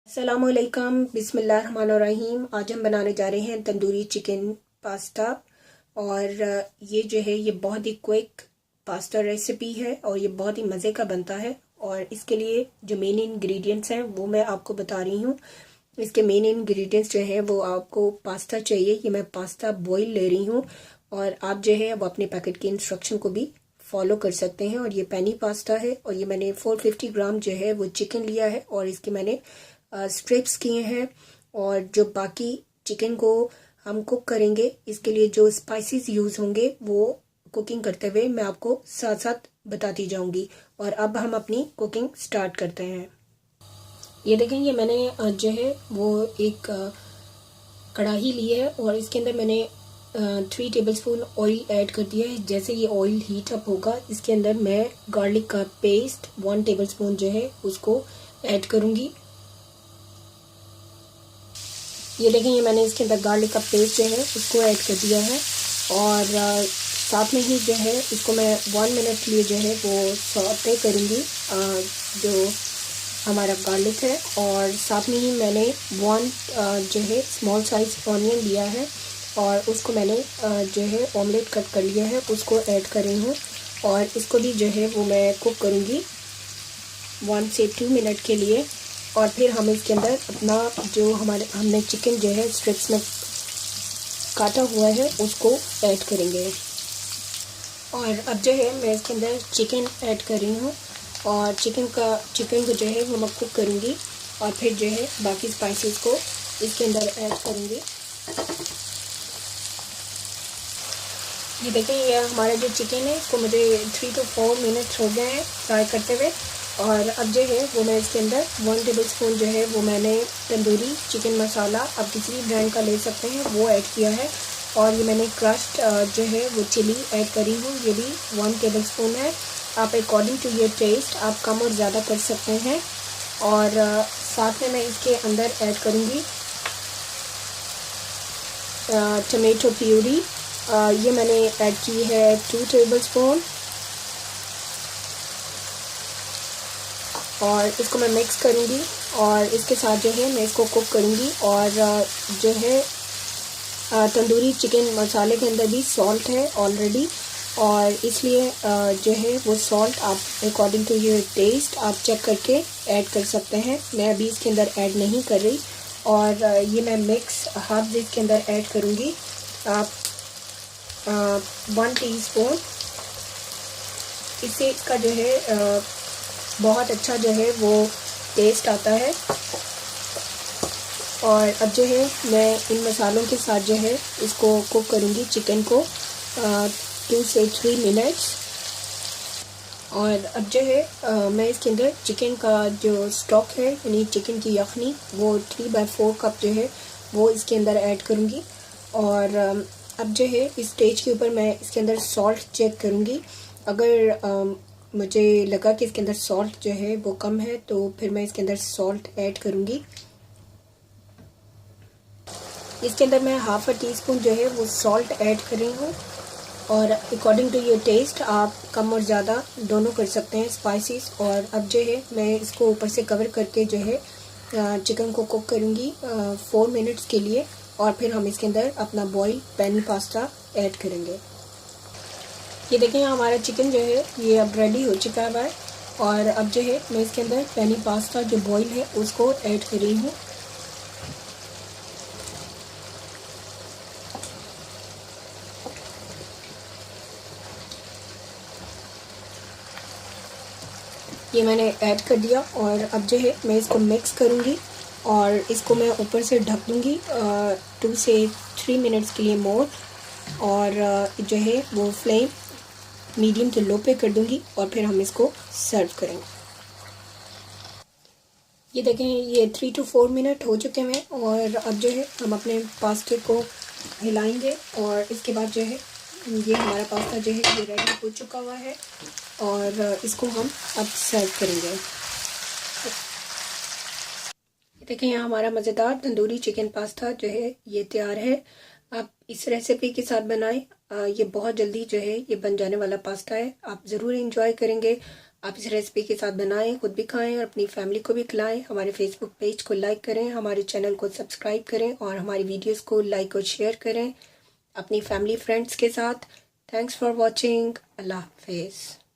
अस्सलामुअलैकुम, बिस्मिल्लाहिर्रहमानिर्रहीम। आज हम बनाने जा रहे हैं तंदूरी चिकन पास्ता। और ये जो है ये बहुत ही क्विक पास्ता रेसिपी है और ये बहुत ही मज़े का बनता है। और इसके लिए जो मेन इंग्रेडिएंट्स हैं वो मैं आपको बता रही हूँ। इसके मेन इंग्रेडिएंट्स जो है वो आपको पास्ता चाहिए। ये मैं पास्ता बॉईल ले रही हूँ और आप जो है वो अपने पैकेट के इंस्ट्रक्शन को भी फॉलो कर सकते हैं। और ये पेनी पास्ता है और ये मैंने 450 ग्राम जो है वो चिकन लिया है और इसके मैंने स्ट्रिप्स किए हैं। और जो बाकी चिकन को हम कुक करेंगे इसके लिए जो स्पाइसेस यूज़ होंगे वो कुकिंग करते हुए मैं आपको साथ साथ बताती जाऊंगी। और अब हम अपनी कुकिंग स्टार्ट करते हैं। ये देखें, ये मैंने जो है वो एक कढ़ाई ली है और इसके अंदर मैंने 3 टेबलस्पून ऑयल ऐड कर दिया है। जैसे ये ऑयल हीट अप होगा इसके अंदर मैं गार्लिक का पेस्ट 1 टेबलस्पून जो है उसको ऐड करूँगी। ये देखें, ये मैंने इसके अंदर गार्लिक का पेस्ट जो है उसको ऐड कर दिया है। और साथ में ही जो है इसको मैं 1 मिनट के लिए जो है वो सौते करूँगी जो हमारा गार्लिक है। और साथ में ही मैंने 1 जो है स्मॉल साइज ऑनियन लिया है और उसको मैंने जो है ऑमलेट कट कर लिया है उसको ऐड कर रही हूँ। और इसको भी जो है वो मैं कुक करूँगी 1 से 2 मिनट के लिए। और फिर हम इसके अंदर अपना जो हमने चिकन जो है स्ट्रिप्स में काटा हुआ है उसको ऐड करेंगे। और अब जो है मैं इसके अंदर चिकन ऐड कर रही हूँ और चिकन को जो है वो मैं कुक करूँगी और फिर जो है बाकी स्पाइसेस को इसके अंदर ऐड करूँगी। ये देखें, ये हमारा जो चिकन है इसको मुझे 3 to 4 मिनट्स हो गए हैं फ्राई करते हुए। और अब जो है वो मैं इसके अंदर 1 टेबलस्पून जो है वो मैंने तंदूरी चिकन मसाला, आप किसी भी ब्रांड का ले सकते हैं, वो ऐड किया है। और ये मैंने क्रश्ड जो है वो चिली ऐड करी हूँ, ये भी 1 टेबलस्पून है। आप अकॉर्डिंग टू योर टेस्ट आप कम और ज़्यादा कर सकते हैं। और साथ में मैं इसके अंदर ऐड करूँगी टमेटो प्यूरी, ये मैंने ऐड की है 2 टेबलस्पून। और इसको मैं मिक्स करूँगी और इसके साथ जो है मैं इसको कुक करूँगी। और जो है तंदूरी चिकन मसाले के अंदर भी सॉल्ट है ऑलरेडी और इसलिए जो है वो सॉल्ट आप अकॉर्डिंग टू योर टेस्ट आप चेक करके ऐड कर सकते हैं। मैं अभी इसके अंदर ऐड नहीं कर रही। और ये मैं मिक्स हर्ब्स इसके अंदर ऐड करूँगी। आप 1 टीस्पून, इससे इसका जो है बहुत अच्छा जो है वो टेस्ट आता है। और अब जो है मैं इन मसालों के साथ जो है इसको कुक करूँगी चिकन को 2 से 3 मिनट्स। और अब जो है मैं इसके अंदर चिकन का जो स्टॉक है यानी चिकन की यखनी वो 3/4 कप जो है वो इसके अंदर ऐड करूँगी। और अब जो है इस स्टेज के ऊपर मैं इसके अंदर सॉल्ट चेक करूँगी। अगर मुझे लगा कि इसके अंदर सॉल्ट जो है वो कम है तो फिर मैं इसके अंदर सॉल्ट ऐड करूँगी। इसके अंदर मैं ½ टीस्पून जो है वो सॉल्ट ऐड कर रही हूँ। और अकॉर्डिंग टू योर टेस्ट आप कम और ज़्यादा दोनों कर सकते हैं स्पाइसेस। और अब जो है मैं इसको ऊपर से कवर करके जो है चिकन को कुक करूँगी 4 मिनट्स के लिए। और फिर हम इसके अंदर अपना बॉयल पेनी पास्ता ऐड करेंगे। ये देखें, हमारा चिकन जो है ये अब रेडी हो चुका है। और अब जो है मैं इसके अंदर पेनी पास्ता जो बॉईल है उसको ऐड कर रही हूँ। ये मैंने ऐड कर दिया और अब जो है मैं इसको मिक्स करूँगी और इसको मैं ऊपर से ढक दूँगी 2 से 3 मिनट्स के लिए मोर। और जो है वो फ्लेम मीडियम टू लो पे कर दूँगी और फिर हम इसको सर्व करेंगे। ये देखें, ये 3 to 4 मिनट हो चुके हैं और अब जो है हम अपने पास्ते को हिलाएंगे और इसके बाद जो है ये हमारा पास्ता जो है ये रेडी हो चुका हुआ है और इसको हम अब सर्व करेंगे। देखें, यहाँ हमारा मज़ेदार तंदूरी चिकन पास्ता जो है ये तैयार है। आप इस रेसिपी के साथ बनाएं, ये बहुत जल्दी जो है ये बन जाने वाला पास्ता है। आप ज़रूर इंजॉय करेंगे। आप इस रेसिपी के साथ बनाएं, खुद भी खाएं और अपनी फैमिली को भी खिलाएं। हमारे फेसबुक पेज को लाइक करें, हमारे चैनल को सब्सक्राइब करें और हमारी वीडियोस को लाइक और शेयर करें अपनी फैमिली फ्रेंड्स के साथ। Thanks for watching. अल्लाह हाफिज़।